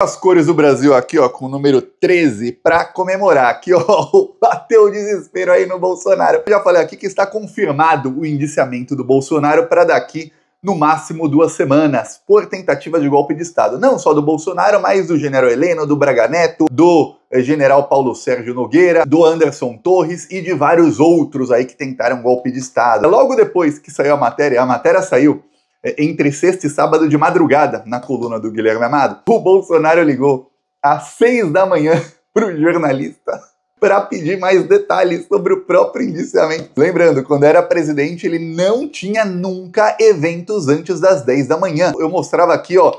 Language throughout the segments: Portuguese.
As cores do Brasil aqui, ó, com o número 13, para comemorar. Aqui, ó, bateu o desespero aí no Bolsonaro. Eu já falei aqui que está confirmado o indiciamento do Bolsonaro para daqui, no máximo, 2 semanas, por tentativa de golpe de Estado. Não só do Bolsonaro, mas do general Heleno, do Braga Neto, do general Paulo Sérgio Nogueira, do Anderson Torres e de vários outros aí que tentaram golpe de Estado. Logo depois que saiu a matéria saiu entre sexta e sábado de madrugada, na coluna do Guilherme Amado, o Bolsonaro ligou às 6 da manhã para o jornalista para pedir mais detalhes sobre o próprio indiciamento. Lembrando, quando era presidente, ele não tinha nunca eventos antes das 10 da manhã. Eu mostrava aqui, ó,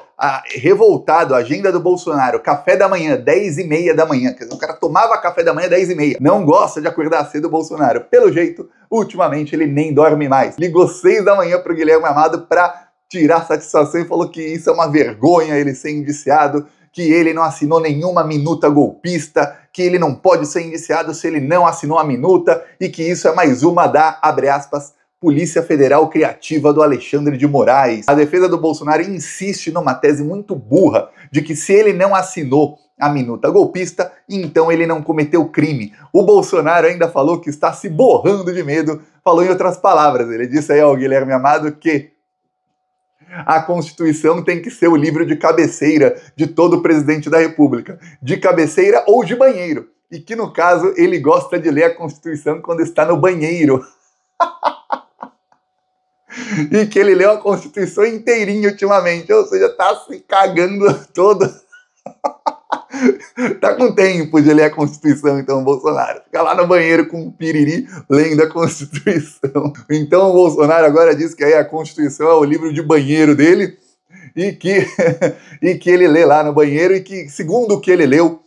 revoltado, a agenda do Bolsonaro, café da manhã, 10h30 da manhã. Quer dizer, o cara tomava café da manhã 10h30. Não gosta de acordar cedo o Bolsonaro. Pelo jeito, ultimamente ele nem dorme mais. Ligou 6 da manhã pro Guilherme Amado para tirar satisfação e falou que isso é uma vergonha ele ser indiciado, que ele não assinou nenhuma minuta golpista, que ele não pode ser indiciado se ele não assinou a minuta e que isso é mais uma da, abre aspas, Polícia Federal Criativa do Alexandre de Moraes. A defesa do Bolsonaro insiste numa tese muito burra de que se ele não assinou a minuta golpista, então ele não cometeu crime. O Bolsonaro ainda falou que está se borrando de medo, falou em outras palavras. Ele disse aí ao Guilherme Amado que a Constituição tem que ser o livro de cabeceira de todo presidente da República, de cabeceira ou de banheiro, e que no caso ele gosta de ler a Constituição quando está no banheiro. E que ele leu a Constituição inteirinha ultimamente, ou seja, tá se cagando todo. Tá com tempo de ler a Constituição, então, o Bolsonaro. Fica lá no banheiro com um piriri lendo a Constituição. Então o Bolsonaro agora diz que aí a Constituição é o livro de banheiro dele e que ele lê lá no banheiro e que, segundo o que ele leu,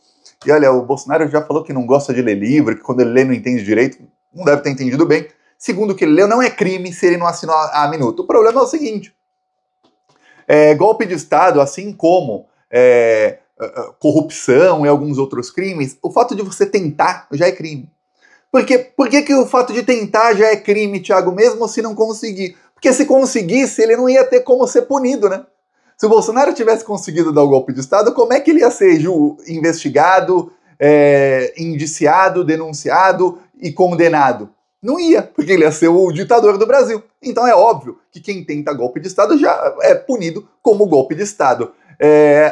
e olha, o Bolsonaro já falou que não gosta de ler livro, que quando ele lê não entende direito, não deve ter entendido bem. Segundo o que ele leu, não é crime se ele não assinou a minuta. O problema é o seguinte, golpe de Estado, assim como corrupção e alguns outros crimes, o fato de você tentar já é crime. Por que o fato de tentar já é crime, Thiago, mesmo se não conseguir? Porque se conseguisse, ele não ia ter como ser punido, né? Se o Bolsonaro tivesse conseguido dar o golpe de Estado, como é que ele ia ser investigado, indiciado, denunciado e condenado? Não ia, porque ele ia ser o ditador do Brasil. Então é óbvio que quem tenta golpe de Estado já é punido como golpe de Estado.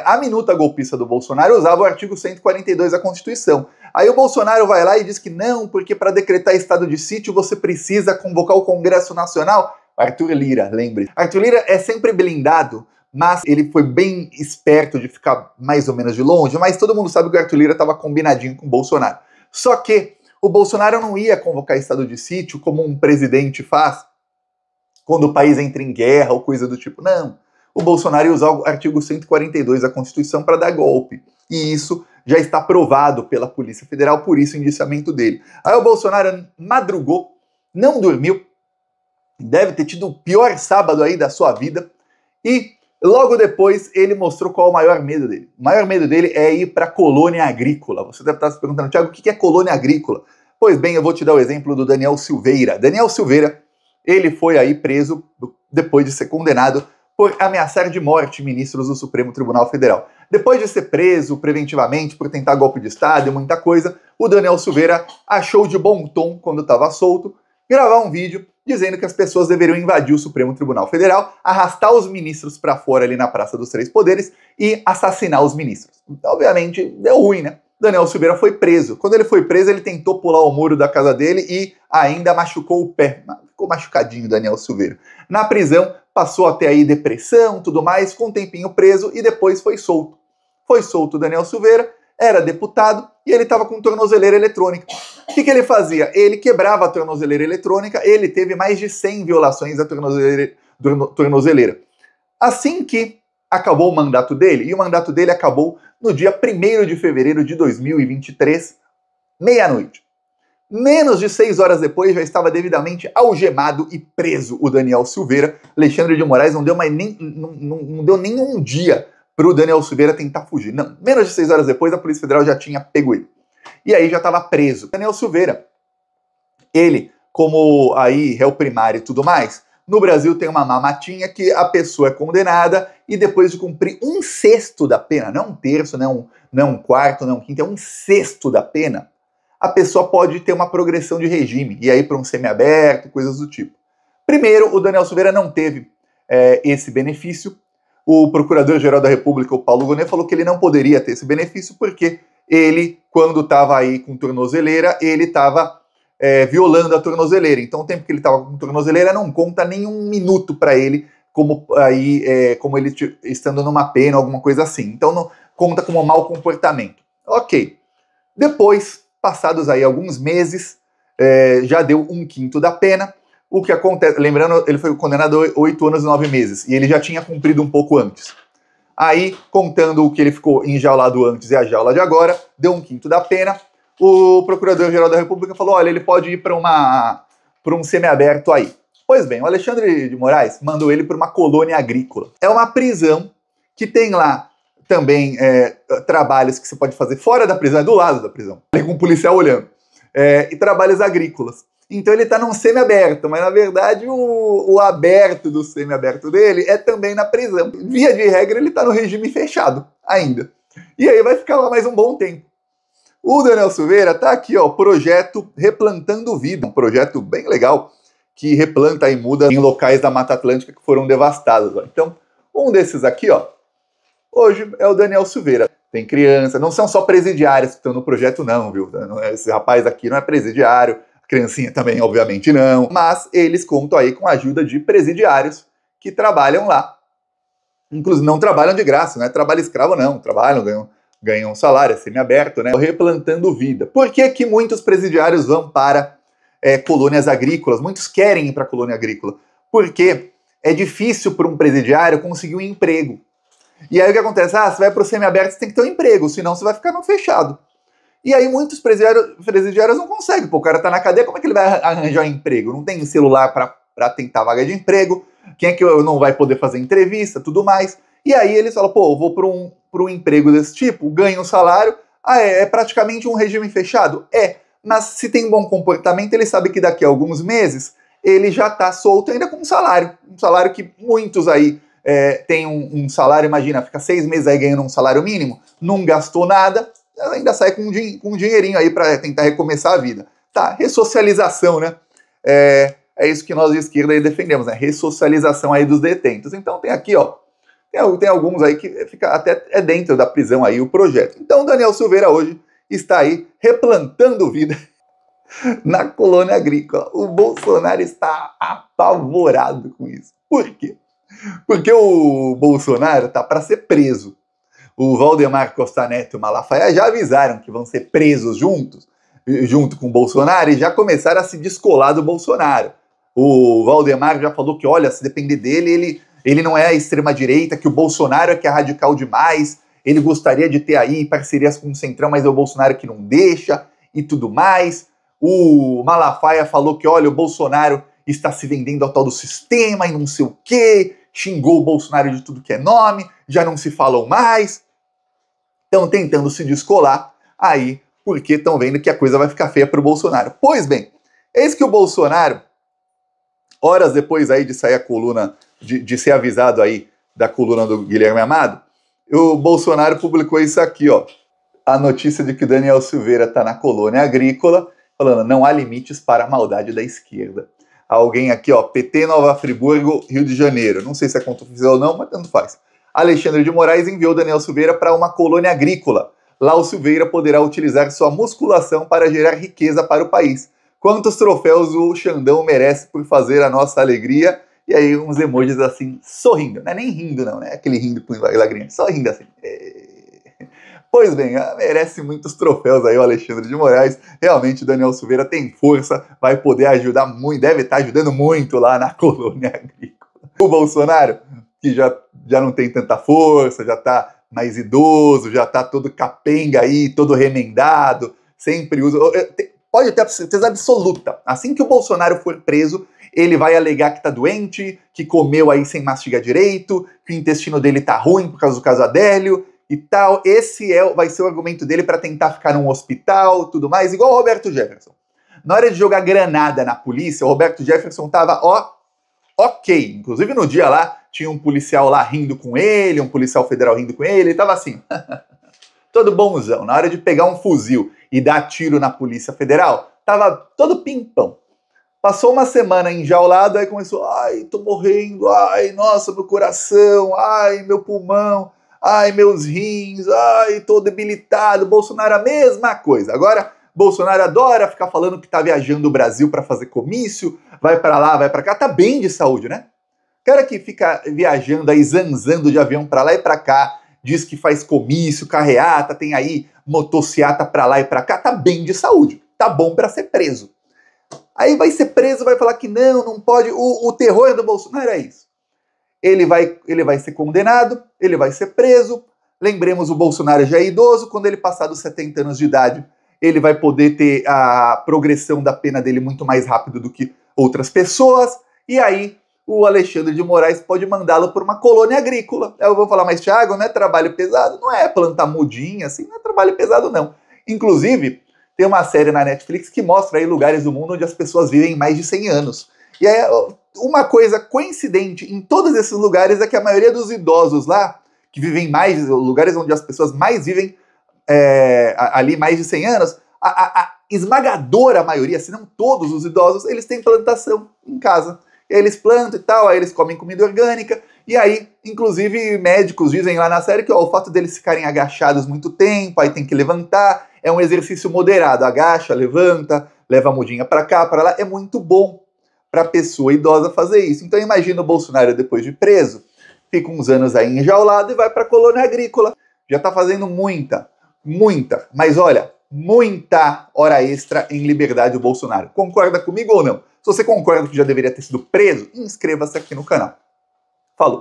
A minuta golpista do Bolsonaro usava o artigo 142 da Constituição. Aí o Bolsonaro vai lá e diz que não, porque para decretar estado de sítio você precisa convocar o Congresso Nacional. Arthur Lira, lembre. Arthur Lira é sempre blindado, mas ele foi bem esperto de ficar mais ou menos de longe, mas todo mundo sabe que o Arthur Lira estava combinadinho com o Bolsonaro. Só que o Bolsonaro não ia convocar estado de sítio como um presidente faz quando o país entra em guerra ou coisa do tipo. Não. O Bolsonaro ia usar o artigo 142 da Constituição para dar golpe. E isso já está provado pela Polícia Federal, por isso o indiciamento dele. Aí o Bolsonaro madrugou, não dormiu, deve ter tido o pior sábado aí da sua vida, e logo depois ele mostrou qual é o maior medo dele. O maior medo dele é ir para a colônia agrícola. Você deve estar se perguntando, Thiago, o que é colônia agrícola? Pois bem, eu vou te dar o exemplo do Daniel Silveira. Daniel Silveira, ele foi aí preso depois de ser condenado por ameaçar de morte ministros do Supremo Tribunal Federal. Depois de ser preso preventivamente por tentar golpe de Estado e muita coisa, o Daniel Silveira achou de bom tom, quando estava solto, gravar um vídeo dizendo que as pessoas deveriam invadir o Supremo Tribunal Federal, arrastar os ministros para fora ali na Praça dos Três Poderes e assassinar os ministros. Então, obviamente, deu ruim, né? Daniel Silveira foi preso. Quando ele foi preso, ele tentou pular o muro da casa dele e ainda machucou o pé. Ficou machucadinho, Daniel Silveira. Na prisão, passou até aí depressão, tudo mais, ficou um tempinho preso e depois foi solto. Foi solto o Daniel Silveira, era deputado e ele estava com tornozeleira eletrônica. O que ele fazia? Ele quebrava a tornozeleira eletrônica, ele teve mais de 100 violações da tornozeleira. Assim que acabou o mandato dele, e o mandato dele acabou no dia 1º de fevereiro de 2023, meia-noite. Menos de 6 horas depois já estava devidamente algemado e preso o Daniel Silveira. Alexandre de Moraes não deu nem um dia para o Daniel Silveira tentar fugir. Não, menos de 6 horas depois a Polícia Federal já tinha pego ele. E aí já estava preso. Daniel Silveira, ele, como aí réu primário e tudo mais, No Brasil tem uma mamatinha que a pessoa é condenada e depois de cumprir 1/6 da pena, não 1/3, não 1/4, não 1/5, é 1/6 da pena, a pessoa pode ter uma progressão de regime, e aí para um semiaberto, coisas do tipo. Primeiro, o Daniel Silveira não teve esse benefício. O Procurador-Geral da República, o Paulo Gonet, falou que ele não poderia ter esse benefício porque ele, quando estava aí com tornozeleira, ele estava violando a tornozeleira. Então o tempo que ele estava com tornozeleira não conta nem um minuto para ele, como ele estando numa pena, alguma coisa assim. Então não conta como mau comportamento. Ok. Depois, passados aí alguns meses, já deu 1/5 da pena. O que acontece, lembrando, ele foi condenado a 8 anos e 9 meses, e ele já tinha cumprido um pouco antes. Aí, contando o que ele ficou enjaulado antes e a jaula de agora, deu 1/5 da pena. O Procurador-Geral da República falou, olha, ele pode ir para um semiaberto aí. Pois bem, o Alexandre de Moraes mandou ele para uma colônia agrícola. É uma prisão que tem lá também trabalhos que você pode fazer fora da prisão, é do lado da prisão, com um policial olhando, e trabalhos agrícolas. Então ele está num semiaberto, mas na verdade o aberto do semiaberto dele é também na prisão. Via de regra ele está no regime fechado ainda. E aí vai ficar lá mais um bom tempo. O Daniel Silveira está aqui, ó, projeto Replantando Vida, um projeto bem legal que replanta e muda em locais da Mata Atlântica que foram devastados. Ó. Então, um desses aqui, ó, hoje é o Daniel Silveira. Tem criança, não são só presidiários que estão no projeto não, viu? Esse rapaz aqui não é presidiário, a criancinha também, obviamente, não. Mas eles contam aí com a ajuda de presidiários que trabalham lá. Inclusive, não trabalham de graça, não é trabalho escravo não, trabalham, ganham um salário, é semiaberto, né? Replantando vida. Por que que muitos presidiários vão para colônias agrícolas? Muitos querem ir para a colônia agrícola. Porque é difícil para um presidiário conseguir um emprego. E aí o que acontece? Você vai para o semiaberto, você tem que ter um emprego, senão você vai ficar no fechado. E aí muitos presidiários não conseguem. Pô, o cara tá na cadeia, como é que ele vai arranjar um emprego? Não tem celular para tentar vaga de emprego, quem é que não vai poder fazer entrevista, tudo mais. E aí eles falam, pô, eu vou para um emprego desse tipo, ganho um salário, é praticamente um regime fechado? Mas se tem bom comportamento, ele sabe que daqui a alguns meses ele já tá solto ainda com um salário que muitos aí tem um salário, imagina, fica 6 meses aí ganhando um salário mínimo, não gastou nada, ainda sai com um dinheirinho aí para tentar recomeçar a vida. Tá, ressocialização, né? É isso que nós de esquerda aí defendemos, né? Ressocialização aí dos detentos. Então tem aqui, ó, tem alguns aí que fica até dentro da prisão aí o projeto. Então o Daniel Silveira hoje está aí replantando vida na colônia agrícola. O Bolsonaro está apavorado com isso. Por quê? Porque o Bolsonaro tá para ser preso. O Valdemar Costa Neto e o Malafaia já avisaram que vão ser presos junto com o Bolsonaro, e já começaram a se descolar do Bolsonaro. O Valdemar já falou que, olha, se depender dele, ele não é a extrema-direita, que o Bolsonaro é que é radical demais, ele gostaria de ter aí parcerias com o Centrão, mas é o Bolsonaro que não deixa, e tudo mais. O Malafaia falou que, olha, o Bolsonaro está se vendendo ao tal do sistema e não sei o quê, xingou o Bolsonaro de tudo que é nome, já não se falam mais. Estão tentando se descolar aí, porque estão vendo que a coisa vai ficar feia para o Bolsonaro. Pois bem, eis que o Bolsonaro, horas depois aí de sair a coluna, de ser avisado aí da coluna do Guilherme Amado, o Bolsonaro publicou isso aqui, ó, a notícia de que Daniel Silveira está na colônia agrícola, falando, não há limites para a maldade da esquerda. Alguém aqui, ó, PT Nova Friburgo, Rio de Janeiro. Não sei se é conta oficial ou não, mas tanto faz. Alexandre de Moraes enviou Daniel Silveira para uma colônia agrícola. Lá o Silveira poderá utilizar sua musculação para gerar riqueza para o país. Quantos troféus o Xandão merece por fazer a nossa alegria? E aí uns emojis assim, sorrindo. Não é nem rindo não, né? Aquele rindo com lagrinha, só rindo assim. Pois bem, merece muitos troféus aí o Alexandre de Moraes. Realmente o Daniel Silveira tem força, vai poder ajudar muito, deve estar ajudando muito lá na colônia agrícola. O Bolsonaro, que já não tem tanta força, já está mais idoso, já está todo capenga aí, todo remendado, sempre usa... Pode ter certeza absoluta, assim que o Bolsonaro for preso, ele vai alegar que está doente, que comeu aí sem mastigar direito, que o intestino dele está ruim por causa do caso Adélio, e tal, esse vai ser o argumento dele para tentar ficar num hospital, tudo mais, igual o Roberto Jefferson. Na hora de jogar granada na polícia, o Roberto Jefferson tava, ó, ok. Inclusive no dia lá, tinha um policial lá rindo com ele, um policial federal rindo com ele, tava assim, todo bonzão. Na hora de pegar um fuzil e dar tiro na Polícia Federal, tava todo pimpão. Passou uma semana enjaulado, aí começou, ai, tô morrendo, ai, nossa, meu coração, ai, meu pulmão, ai, meus rins, ai, tô debilitado. Bolsonaro, a mesma coisa. Agora, Bolsonaro adora ficar falando que tá viajando o Brasil para fazer comício, vai para lá, vai para cá, tá bem de saúde, né? O cara que fica viajando aí, zanzando de avião para lá e para cá, diz que faz comício, carreata, tem aí motociata para lá e para cá, tá bem de saúde, tá bom para ser preso. Aí vai ser preso, vai falar que não pode. O terror do Bolsonaro é isso. Ele vai ser condenado, ele vai ser preso. Lembremos, o Bolsonaro já é idoso, quando ele passar dos 70 anos de idade, ele vai poder ter a progressão da pena dele muito mais rápido do que outras pessoas. E aí o Alexandre de Moraes pode mandá-lo para uma colônia agrícola. Eu vou falar, mas Thiago, não é trabalho pesado? Não é plantar mudinha, assim, não é trabalho pesado não. Inclusive, tem uma série na Netflix que mostra aí lugares do mundo onde as pessoas vivem mais de 100 anos. E aí, uma coisa coincidente em todos esses lugares é que a maioria dos idosos lá, que vivem mais, lugares onde as pessoas mais vivem ali mais de 100 anos, a esmagadora maioria, se não todos os idosos, eles têm plantação em casa. E aí eles plantam e tal, aí eles comem comida orgânica, e aí, inclusive, médicos dizem lá na série que o fato deles ficarem agachados muito tempo, aí tem que levantar, é um exercício moderado, agacha, levanta, leva a mudinha para cá, para lá, é muito bom para a pessoa idosa fazer isso. Então imagina o Bolsonaro depois de preso, fica uns anos aí enjaulado e vai para a colônia agrícola, já está fazendo muita, mas olha, muita hora extra em liberdade o Bolsonaro. Concorda comigo ou não? Se você concorda que já deveria ter sido preso, inscreva-se aqui no canal. Falou!